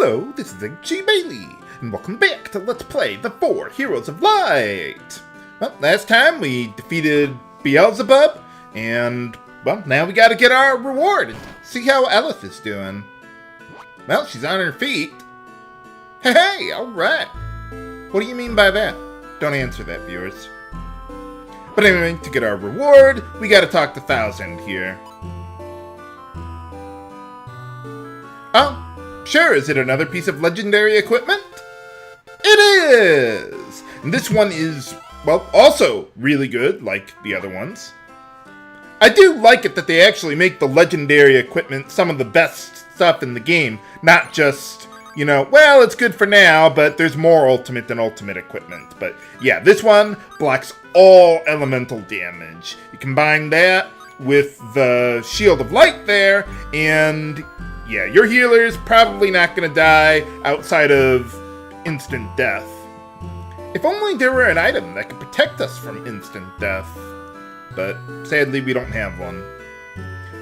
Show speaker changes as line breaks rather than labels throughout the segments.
Hello, this is G. Bailey, and welcome back to Let's Play the 4 Heroes of Light! Well, last time we defeated Beelzebub, and, well, now we gotta get our reward and see how Elith is doing. Well, she's on her feet. Hey, alright. What do you mean by that? Don't answer that, viewers. But anyway, to get our reward, we gotta talk to 1000 here. Oh, sure, is it another piece of legendary equipment? It is! And this one is, well, also really good, like the other ones. I do like it that they actually make the legendary equipment some of the best stuff in the game, not just, you know, well, it's good for now, but there's more ultimate than ultimate equipment. But yeah, this one blocks all elemental damage. You combine that with the Shield of Light there, and yeah, your healer's probably not going to die outside of instant death. If only there were an item that could protect us from instant death. But sadly, we don't have one.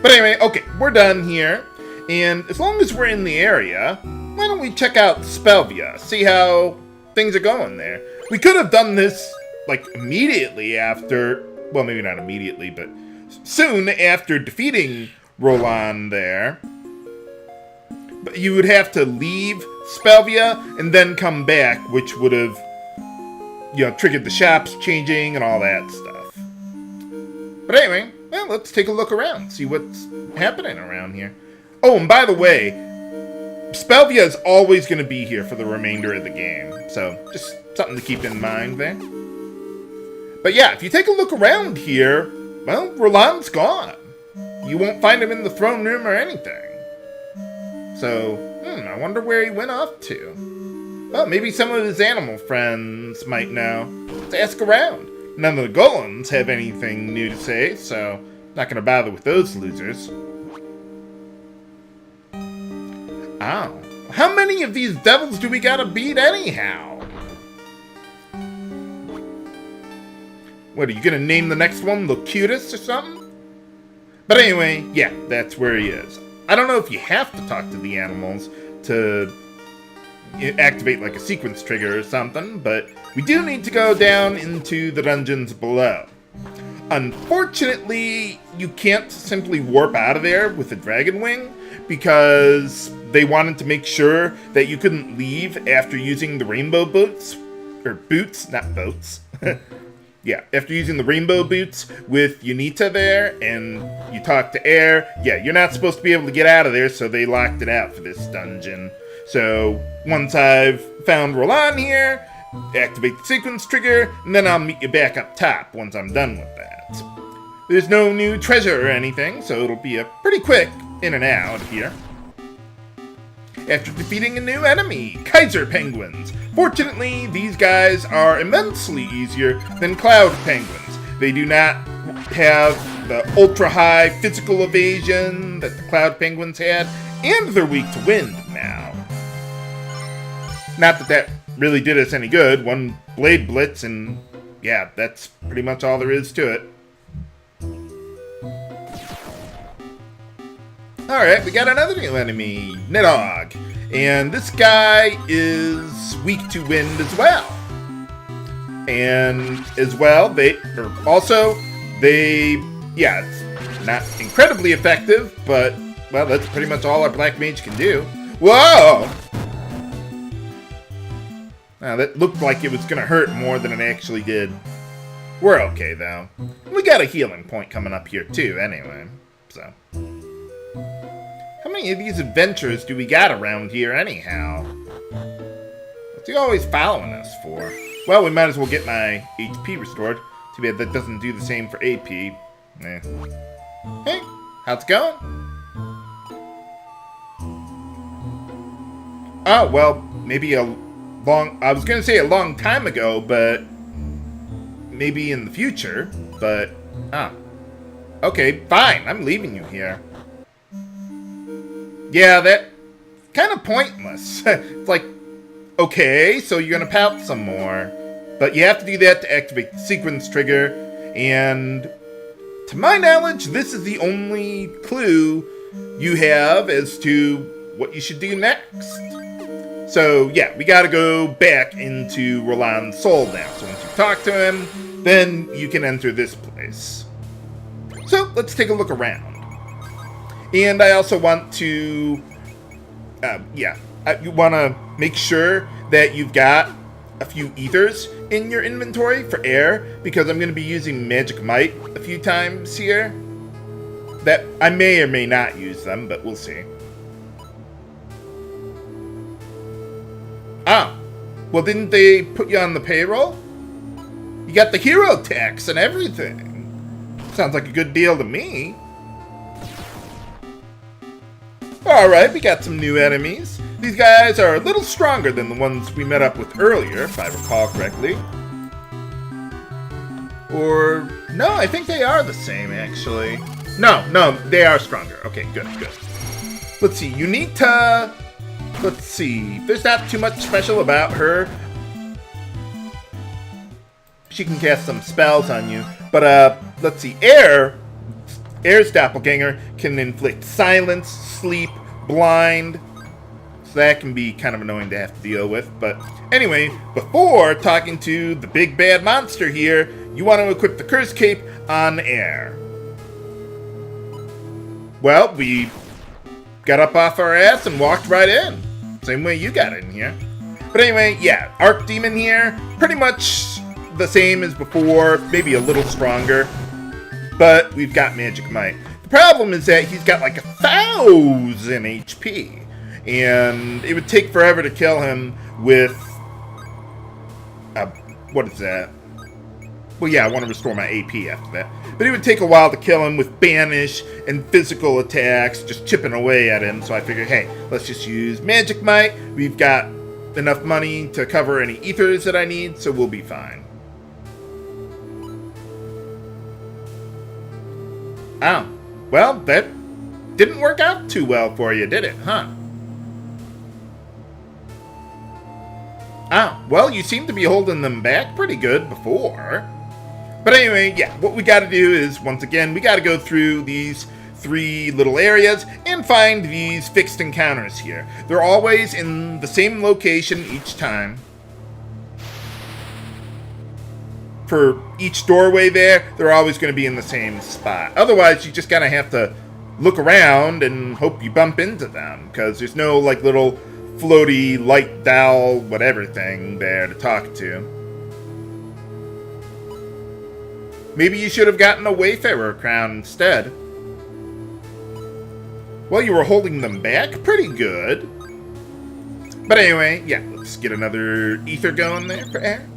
But anyway, okay, we're done here. And as long as we're in the area, why don't we check out Spelvia, see how things are going there. We could have done this, like, immediately after, well, maybe not immediately, but soon after defeating Rolan there. But you would have to leave Spelvia and then come back, which would have, you know, triggered the shops changing and all that stuff. But anyway, well, let's take a look around, see what's happening around here. Oh, and by the way, Spelvia is always going to be here for the remainder of the game, so just something to keep in mind there. But yeah, if you take a look around here, well, Rolan's gone. You won't find him in the throne room or anything. So, I wonder where he went off to. Well, maybe some of his animal friends might know. Let's ask around. None of the golems have anything new to say, so not going to bother with those losers. Oh, how many of these devils do we gotta beat anyhow? What, are you gonna name the next one Locutus or something? But anyway, yeah, that's where he is. I don't know if you have to talk to the animals to activate like a sequence trigger or something, but we do need to go down into the dungeons below. Unfortunately, you can't simply warp out of there with a dragon wing because they wanted to make sure that you couldn't leave after using the rainbow boots, or boots, not boats. Yeah, after using the rainbow boots with Yunita there, and you talk to Aire, yeah, you're not supposed to be able to get out of there, so they locked it out for this dungeon. So, once I've found Rolan here, activate the sequence trigger, and then I'll meet you back up top once I'm done with that. There's no new treasure or anything, so it'll be a pretty quick in and out here. After defeating a new enemy, Kaiser Penguins. Fortunately, these guys are immensely easier than Cloud Penguins. They do not have the ultra-high physical evasion that the Cloud Penguins had, and they're weak to wind now. Not that that really did us any good. One Bladeblitz, and yeah, that's pretty much all there is to it. Alright, we got another new enemy, Nidhogg. And this guy is weak to wind as well. And as well, yeah, it's not incredibly effective, but, well, that's pretty much all our Black Mage can do. Whoa! Now, that looked like it was going to hurt more than it actually did. We're okay, though. We got a healing point coming up here, too, anyway, so. How many of these adventures do we got around here, anyhow? What's he always following us for? Well, we might as well get my HP restored. Too bad that doesn't do the same for AP. Eh. Hey, how's it going? Oh, well, maybe I was gonna say a long time ago, but maybe in the future, but, okay, fine, I'm leaving you here. Yeah, that kind of pointless. It's like, okay, so you're gonna pout some more. But you have to do that to activate the sequence trigger, and to my knowledge, this is the only clue you have as to what you should do next. So, yeah, we gotta go back into Rolan's soul now. So once you talk to him, then you can enter this place. So, let's take a look around. And I also want to, you want to make sure that you've got a few ethers in your inventory for Aire, because I'm going to be using Magic Might a few times here. That I may or may not use them, but we'll see. Ah, well, didn't they put you on the payroll? You got the hero tax and everything. Sounds like a good deal to me. Alright, we got some new enemies. These guys are a little stronger than the ones we met up with earlier, if I recall correctly. Or, no, I think they are the same, actually. No, they are stronger. Okay, good. Let's see, Yunita. Let's see, there's not too much special about her. She can cast some spells on you. But, let's see, Aire's doppelganger can inflict silence, sleep, blind. So that can be kind of annoying to have to deal with. But anyway, before talking to the big bad monster here, you want to equip the Curse Cape on Aire. Well, we got up off our ass and walked right in. Same way you got in here. But anyway, yeah, Archdemon here, pretty much the same as before, maybe a little stronger. But we've got Magic Might. The problem is that he's got like 1,000 HP. And it would take forever to kill him with... what is that? Well, yeah, I want to restore my AP after that. But it would take a while to kill him with Banish and physical attacks, just chipping away at him. So I figured, hey, let's just use Magic Might. We've got enough money to cover any ethers that I need, so we'll be fine. Oh, well, that didn't work out too well for you, did it, huh? Oh, well, you seem to be holding them back pretty good before. But anyway, yeah, what we gotta do is, once again, we gotta go through these 3 little areas and find these fixed encounters here. They're always in the same location each time. For each doorway there, they're always going to be in the same spot. Otherwise, you just kind of have to look around and hope you bump into them, because there's no, like, little floaty light dowel whatever thing there to talk to. Maybe you should have gotten a Wayfarer crown instead. Well, you were holding them back pretty good. But anyway, yeah, let's get another ether going there for Aire.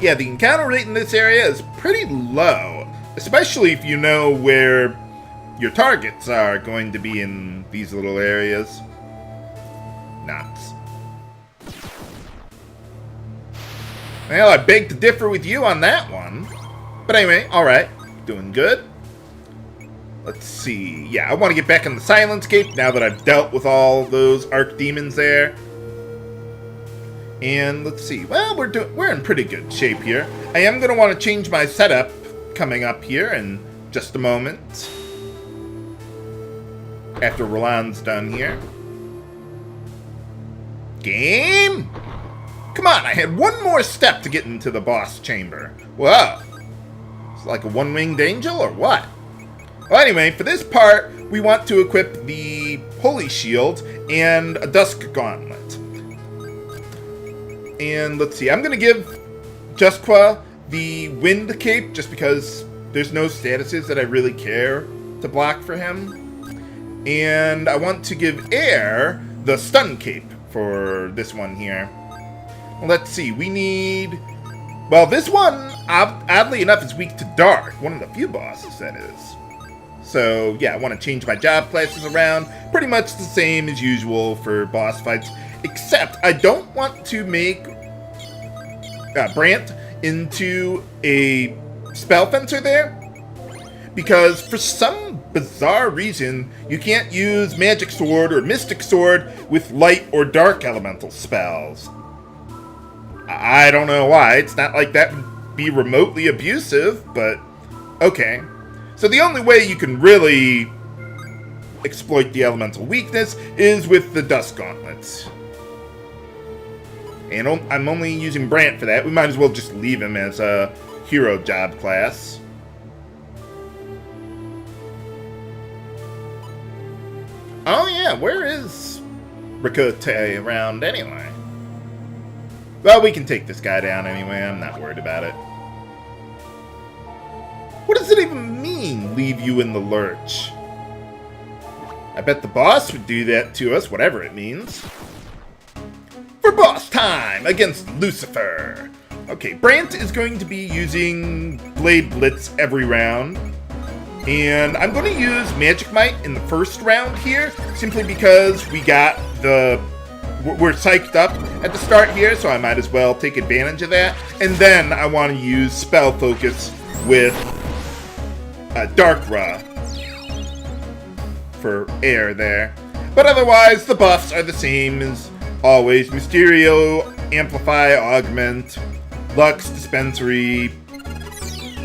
Yeah, the encounter rate in this area is pretty low, especially if you know where your targets are going to be in these little areas. Nuts. Well, I beg to differ with you on that one. But anyway, alright, doing good. Let's see. Yeah, I want to get back in the Silence Cape now that I've dealt with all those Archdemons there. And let's see. Well, we're in pretty good shape here. I am going to want to change my setup coming up here in just a moment. After Rolan's done here. Game? Come on, I had one more step to get into the boss chamber. Whoa. It's like a one-winged angel or what? Well, anyway, for this part, we want to equip the Holy Shield and a Dusk Gauntlet. And let's see, I'm going to give Jusqua the Wind Cape just because there's no statuses that I really care to block for him. And I want to give Aire the Stun Cape for this one here. Well, let's see, we need... Well, this one, oddly enough, is weak to Dark. One of the few bosses, that is. So, yeah, I want to change my job classes around. Pretty much the same as usual for boss fights. Except, I don't want to make Brandt into a spell fencer there. Because for some bizarre reason, you can't use Magic Sword or Mystic Sword with light or dark elemental spells. I don't know why. It's not like that would be remotely abusive, but okay. So the only way you can really exploit the elemental weakness is with the Dusk Gauntlets. And I'm only using Brandt for that. We might as well just leave him as a hero job class. Oh yeah, where is Ricote around anyway? Well, we can take this guy down anyway. I'm not worried about it. What does it even mean, leave you in the lurch? I bet the boss would do that to us, whatever it means. For boss time against Lucifer. Okay, Brandt is going to be using Bladeblitz every round. And I'm going to use Magic Might in the first round here, simply because we're psyched up at the start here, so I might as well take advantage of that. And then I want to use Spell Focus with Darkra for Aire there. But otherwise, the buffs are the same as always. Mysterio, Amplify, Augment, Lux, Dispensary,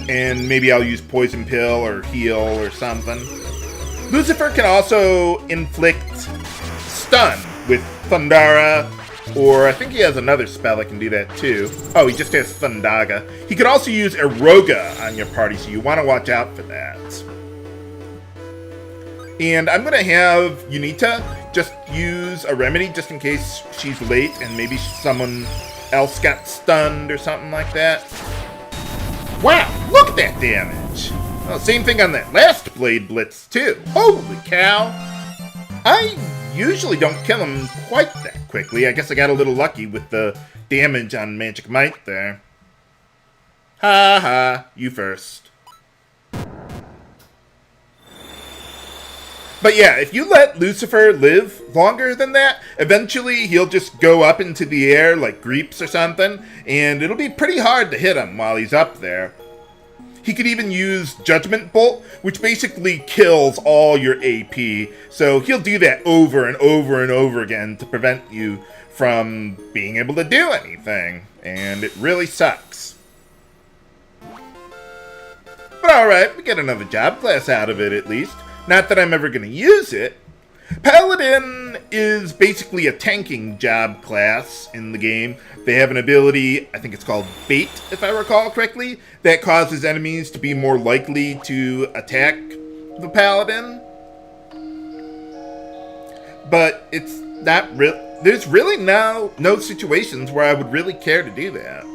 and maybe I'll use Poison Pill or Heal or something. Lucifer can also inflict Stun with Thundara, or I think he has another spell that can do that too. Oh, he just has Thundaga. He could also use Eroga on your party, so you want to watch out for that. And I'm going to have Yunita just use a remedy just in case she's late and maybe someone else got stunned or something like that. Wow, look at that damage! Well, same thing on that last Bladeblitz too. Holy cow! I usually don't kill him quite that quickly. I guess I got a little lucky with the damage on Magic Might there. Ha ha, you first. But yeah, if you let Lucifer live longer than that, eventually he'll just go up into the air like Greeps or something, and it'll be pretty hard to hit him while he's up there. He could even use Judgment Bolt, which basically kills all your AP, so he'll do that over and over and over again to prevent you from being able to do anything, and it really sucks. But alright, we get another job class out of it at least. Not that I'm ever going to use it. Paladin is basically a tanking job class in the game. They have an ability, I think it's called Bait, if I recall correctly, that causes enemies to be more likely to attack the Paladin. But it's not real. There's really no situations where I would really care to do that.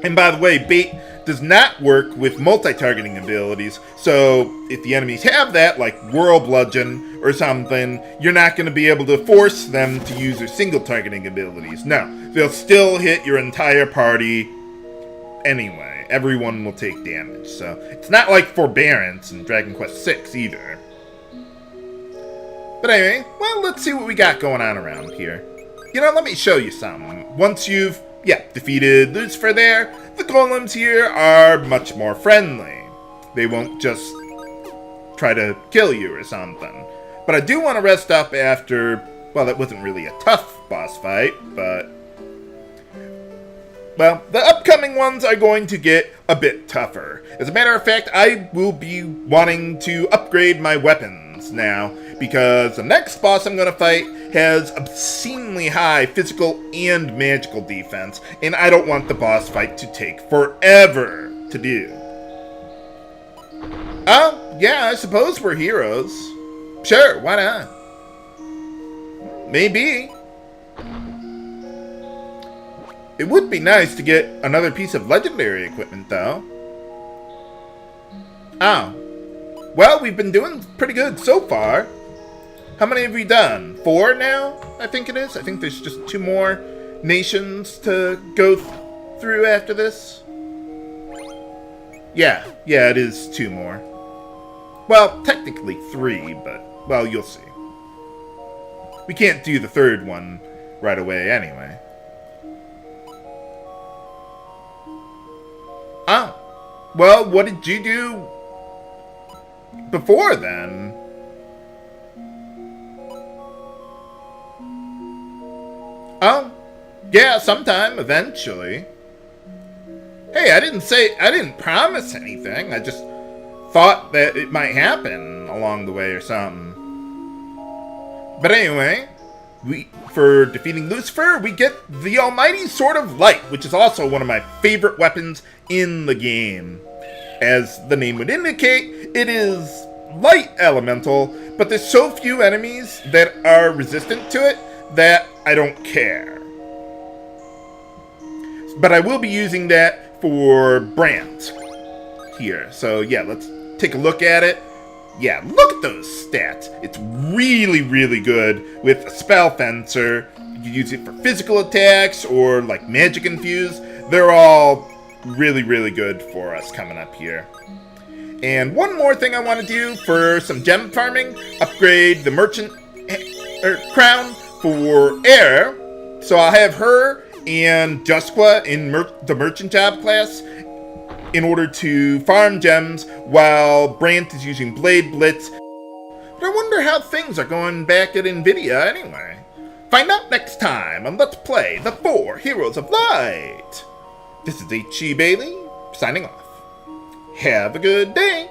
And by the way, Bait does not work with multi-targeting abilities, so if the enemies have that, like Whirl Bludgeon or something, you're not going to be able to force them to use their single-targeting abilities. No, they'll still hit your entire party anyway. Everyone will take damage, so it's not like Forbearance in Dragon Quest VI either. But anyway, well, let's see what we got going on around here. You know, let me show you something. Once you've defeated Lucifer there, the golems here are much more friendly. They won't just try to kill you or something. But I do want to rest up after, well, that wasn't really a tough boss fight, but well, the upcoming ones are going to get a bit tougher. As a matter of fact, I will be wanting to upgrade my weapons now, because the next boss I'm going to fight has obscenely high physical and magical defense, and I don't want the boss fight to take forever to do. Oh, yeah, I suppose we're heroes. Sure, why not? Maybe. It would be nice to get another piece of legendary equipment, though. Oh. Well, we've been doing pretty good so far. How many have we done? 4 now, I think it is. I think there's just 2 more nations to go through after this. Yeah, it is 2 more. Well, technically 3, but, well, you'll see. We can't do the 3rd one right away anyway. Oh. Well, what did you do before then? Oh, yeah, sometime, eventually. Hey, I didn't promise anything. I just thought that it might happen along the way or something. But anyway, for defeating Lucifer, we get the almighty Sword of Light, which is also one of my favorite weapons in the game. As the name would indicate, it is light elemental, but there's so few enemies that are resistant to it that I don't care. But I will be using that for Brandt here. So yeah, let's take a look at it. Yeah, look at those stats. It's really, really good with a Spell Fencer. You can use it for physical attacks or like magic infuse. They're all really, really good for us coming up here. And one more thing I want to do for some gem farming, upgrade the merchant crown for Aire. So I'll have her and Jusqua in the merchant job class in order to farm gems while Brandt is using Bladeblitz. But I wonder how things are going back at NVIDIA anyway. Find out next time on Let's Play the 4 Heroes of Light. This is H.E. Bailey, signing off. Have a good day.